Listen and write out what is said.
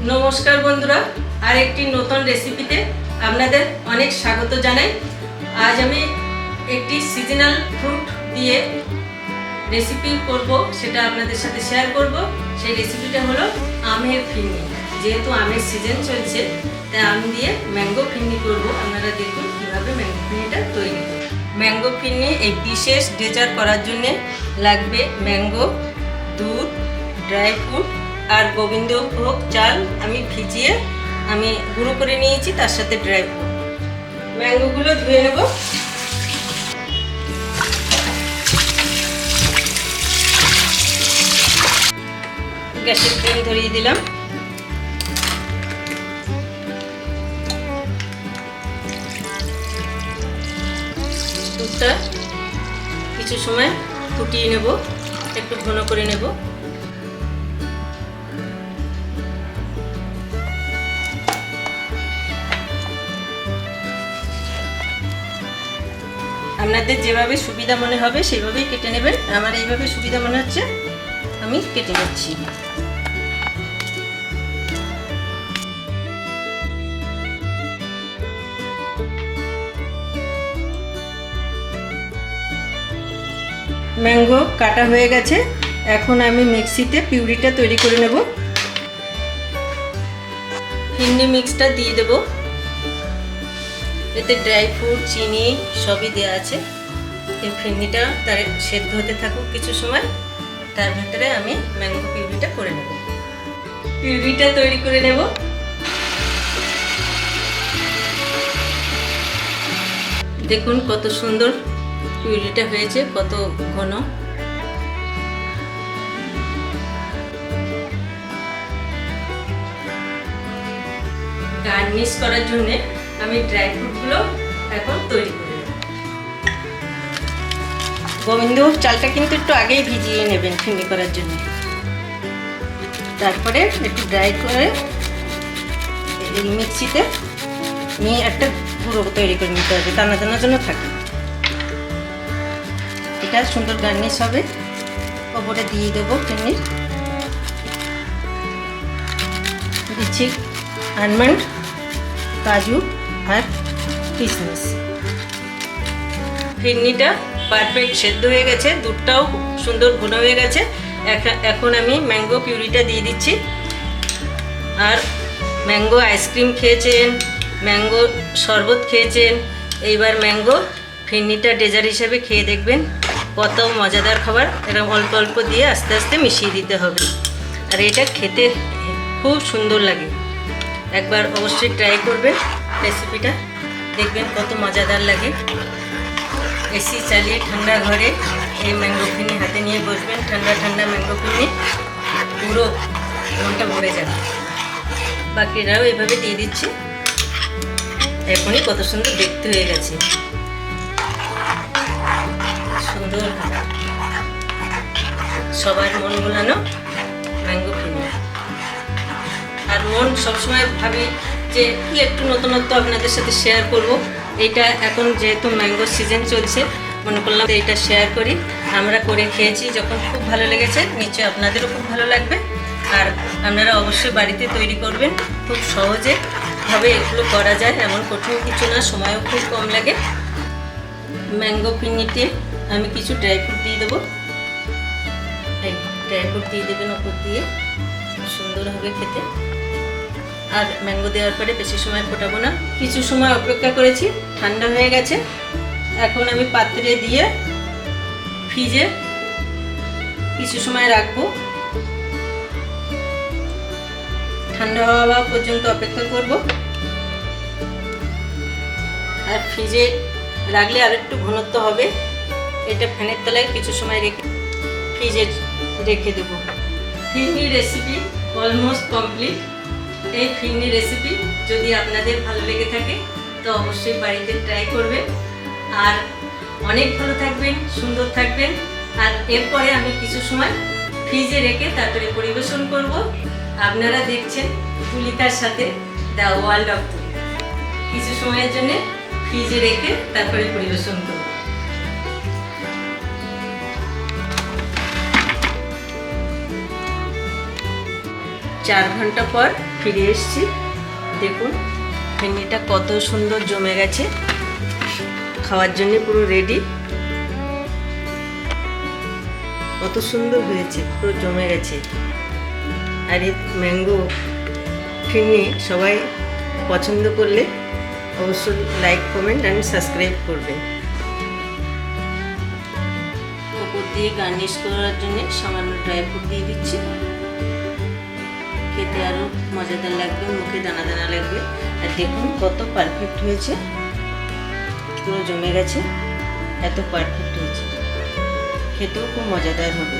নমস্কার বন্ধুরা, আরেকটি নতুন রেসিপিতে আপনাদের অনেক স্বাগত জানাই। আজ আমি একটি সিজনাল ফ্রুট দিয়ে রেসিপি করব, সেটা আপনাদের সাথে শেয়ার করব। সেই রেসিপিটা হলো আমের ফিরনি। যেহেতু আমের সিজন চলছে, তাই আম দিয়ে ম্যাঙ্গো ফিরনি করব। আপনারা দেখুন কীভাবে ম্যাঙ্গো ফিরনিটা তৈরি করব। ম্যাঙ্গো ফিরনি এই বিশেষ ডেজার্ট করার জন্যে লাগবে ম্যাঙ্গো, দুধ, ড্রাই ফ্রুট আর গোবিন্দভোগ চাল আমি ভিজিয়ে গুঁড়ো করে নিয়েছি, তার সাথে ড্রাই ফ্রুট। ম্যাঙ্গোগুলো ধুয়ে নেব। গ্যাসের ফ্লেম ধরিয়ে দিলাম। দুধটা কিছু সময় ফুটিয়ে নেব, একটু ঘন করে নেব। আপনাদের যেভাবে সুবিধা মনে হবে সেভাবেই কেটে নেবেন। আমার এইভাবে সুবিধা মনে হচ্ছে, আমি কেটে নিচ্ছি। ম্যাঙ্গো কাটা হয়ে গেছে, এখন আমি মিক্সিতে পিউরিটা তৈরি করে নেব। ফিরনি মিক্সটা দিয়ে দেব। এতে ড্রাই ফ্রুট, চিনি সবই দেওয়া আছে। এই ফিরনিটা তার সেদ্ধ হতে থাকুক কিছু সময়, তার ভেতরে আমি ম্যাঙ্গো পিউরিটা করে নেব। পিউরিটা তৈরি করে নেব। দেখুন কত সুন্দর পিউরিটা হয়েছে, কত ঘন। গার্নিশ করার জন্য আমি ড্রাই ফ্রুটগুলো এখন তৈরি করে নেব। গোবিন্দভোগ চালটা কিন্তু একটু আগেই ভিজিয়ে নেবেন ফিরনি করার জন্য। তারপরে একটু ড্রাই করে এই মিক্সিতে নিয়ে একটা গুঁড়ো তৈরি করে নিতে হবে, দানা দানার জন্য থাকে। এটা সুন্দর গার্নিশ হবে। ওপরে দিয়ে দেবো ফিরনির। দিচ্ছি আলমন্ড, কাজু আর কিশমিশ। ফিরনিটা পারফেক্ট সেদ্ধ হয়ে গেছে, দুধটাও সুন্দর ঘন হয়ে গেছে। এখন আমি ম্যাঙ্গো পিউরিটা দিয়ে দিচ্ছি। আর ম্যাঙ্গো আইসক্রিম খেয়েছেন, ম্যাঙ্গো শরবত খেয়েছেন, এইবার ম্যাঙ্গো ফিরনিটা ডেজার্ট হিসেবে খেয়ে দেখবেন, কত মজাদার খাবার। এরকম অল্প অল্প দিয়ে আস্তে আস্তে মিশিয়ে দিতে হবে। আর এটা খেতে খুব সুন্দর লাগে। একবার অবশ্যই ট্রাই করবেন রেসিপিটা, দেখবেন কত মজাদার লাগে। এসি চালিয়ে ঠান্ডা ঘরে এই ম্যাঙ্গো ফিরনি হাতে নিয়ে বসবেন, ঠান্ডা ঠান্ডা ম্যাঙ্গো ফিরনি, পুরো মনটা ভরে যাবে। বাকিরাও এভাবে দিয়ে দিচ্ছি। এখনই কত সুন্দর দেখতে হয়ে গেছে, সুন্দর সবার মন ভোলানো ম্যাঙ্গো ফিরনি। আর মন সবসময় ভাবি যে কি একটু নতুনত্ব আপনাদের সাথে শেয়ার করব। এইটা এখন যেহেতু ম্যাঙ্গো সিজন চলছে, মনে করলাম এইটা শেয়ার করি। আমরা করে খেয়েছি, যখন খুব ভালো লেগেছে, নিশ্চয়ই আপনাদেরও খুব ভালো লাগবে। আর আপনারা অবশ্যই বাড়িতে তৈরি করবেন, খুব সহজে ভাবে এগুলো করা যায়, এমন কঠিন কিছু না, সময়ও খুব কম লাগে। ম্যাঙ্গো ফিরনিতে আমি কিছু ড্রাই ফ্রুট দিয়ে দেবো। এই ড্রাই ফ্রুট দিয়ে দেবেন ওপর দিয়ে, সুন্দর হবে খেতে। আর ম্যাঙ্গো দেওয়ার পরে বেশি সময় ফোটাবো না, কিছু সময় অপেক্ষা করেছি, ঠান্ডা হয়ে গেছে। এখন আমি পাত্রে দিয়ে ফ্রিজে কিছু সময় রাখবো। ঠান্ডা হওয়া পর্যন্ত অপেক্ষা করব। আর ফ্রিজে রাখলে আর একটু ঘনত্ব হবে। এটা ফ্যানের তলায় কিছু সময় রেখে ফ্রিজে রেখে দেবো। ফিরনি রেসিপি অলমোস্ট কমপ্লিট। এই ফিরনি রেসিপি যদি আপনাদের ভালো লেগে থাকে তো অবশ্যই বাড়িতে ট্রাই করবেন। আর অনেক ভালো থাকবেন, সুন্দর থাকবেন। আর এরপরে আমি কিছু সময় ফ্রিজে রেখে তারপরে পরিবেশন করব। আপনারা দেখছেন তুলিকার সাথে দ্য ওয়ার্ল্ড অফ তুলিকা। কিছু সময়ের জন্য ফ্রিজে রেখে তারপরে পরিবেশন করব। 4 ঘন্টা পর ফিরে এসেছি। দেখুন ফিরনিটা কত সুন্দর জমে গেছে, খাওয়ার জন্য পুরো রেডি। কত সুন্দর হয়েছে, পুরো জমে গেছে। আর এই ম্যাঙ্গো ফিরনি সবাই পছন্দ করলে অবশ্যই লাইক, কমেন্ট অ্যান্ড সাবস্ক্রাইব করবেন। ওপর দিয়ে গার্নিশ করার জন্য সামান্য ড্রাই ফ্রুট দিয়ে দিচ্ছি। খেতে আরও মজাদার লাগবে, মুখে দানা দানা লাগবে। আর দেখুন কত পারফেক্ট হয়েছে, পুরো জমে গেছে, এত পারফেক্ট হয়েছে, খেতেও খুব মজাদার হবে।